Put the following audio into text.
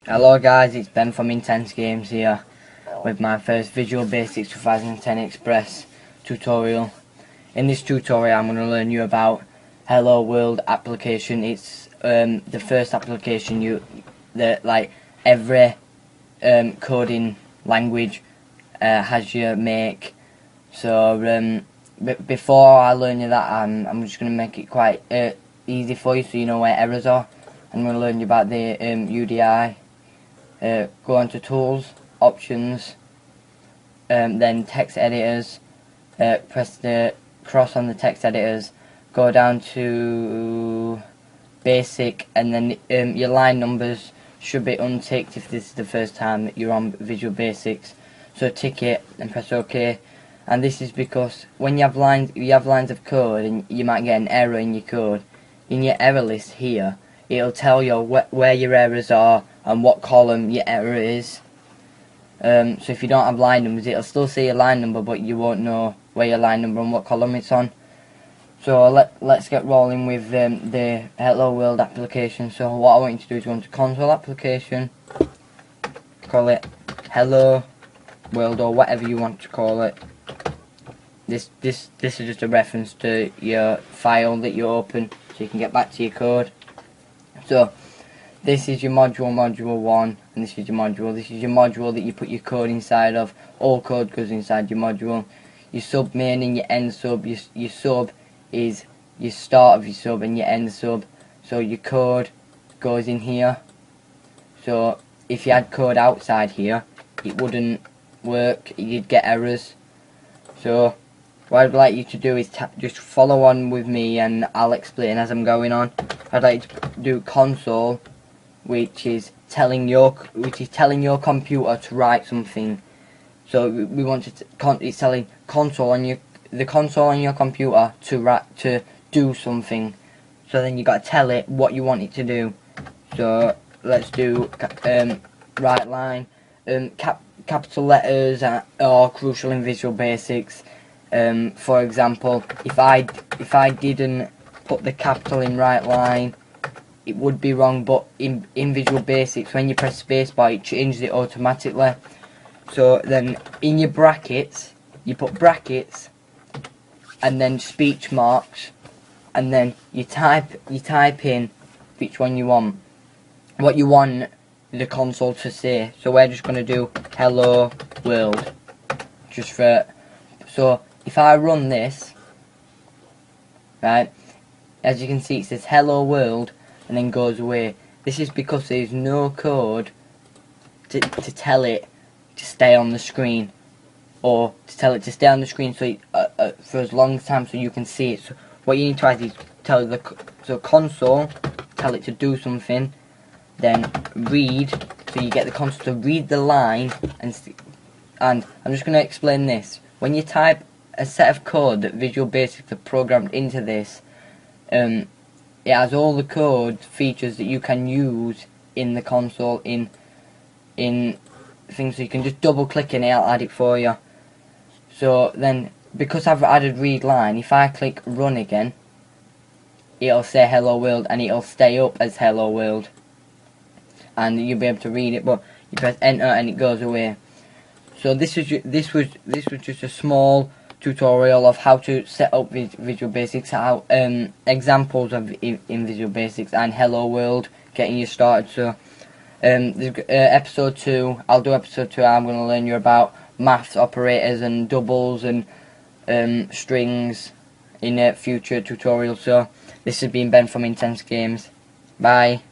Hello guys, it's Ben from Intense Games here with my first Visual Basics 2010 Express tutorial. In this tutorial I'm going to learn you about Hello World application. It's the first application that like every coding language has you make. So before I learn you that, I'm just going to make it quite easy for you so you know where errors are. I'm going to learn you about the UDI. Go on to Tools, Options, then Text Editors, press the cross on the text editors, go down to Basic, and then your line numbers should be unticked if this is the first time that you're on Visual Basics. So tick it and press OK. And this is because when you have lines of code and you might get an error in your code, in your error list here, it'll tell you where your errors are and what column your error is. So if you don't have line numbers, it'll still say your line number, but you won't know where your line number and what column it's on. So let's get rolling with the Hello World application. So what I want you to do is go into Console Application, call it Hello World or whatever you want to call it. This is just a reference to your file that you open, so you can get back to your code. So this is your module 1, and this is your module. This is your module that you put your code inside of. All code goes inside your module. Your sub main and your end sub. Your sub is your start of your sub and your end sub. So your code goes in here. So if you had code outside here, it wouldn't work. You'd get errors. So what I'd like you to do is just follow on with me, and I'll explain as I'm going on. I'd like you to do console, which is telling your computer to write something. So we want to it's telling console on the console on your computer to do something. So then you got to tell it what you want it to do. So let's do right line. Capital letters are crucial in Visual Basics. For example, if I didn't put the capital in right line, it would be wrong, but in Visual Basics, when you press spacebar, it changes it automatically. So then in your brackets, you put brackets and then speech marks, and then you type in which one you want, what you want the console to say. So we're just going to do Hello World, just for. So if I run this, right, as you can see it says Hello World and then goes away. This is because there's no code to tell it to stay on the screen, or to tell it to stay on the screen so for as long as time so you can see it. So what you need to do is tell so console, tell it to do something, then read, so you get the console to read the line, and I'm just going to explain this. When you type a set of code that Visual Basics have programmed into this, it has all the code features that you can use in the console in things, so you can just double click and it'll add it for you. So then, because I've added read line, if I click run again, it'll say Hello World and it'll stay up as Hello World, and you'll be able to read it. But you press enter and it goes away. So this was just a small tutorial of how to set up Visual Basics, how examples of in Visual Basics and Hello World, getting you started. So episode 2, I'll do episode 2. I'm going to learn you about maths operators and doubles and strings in future tutorials. So this has been Ben from Intense Games. Bye.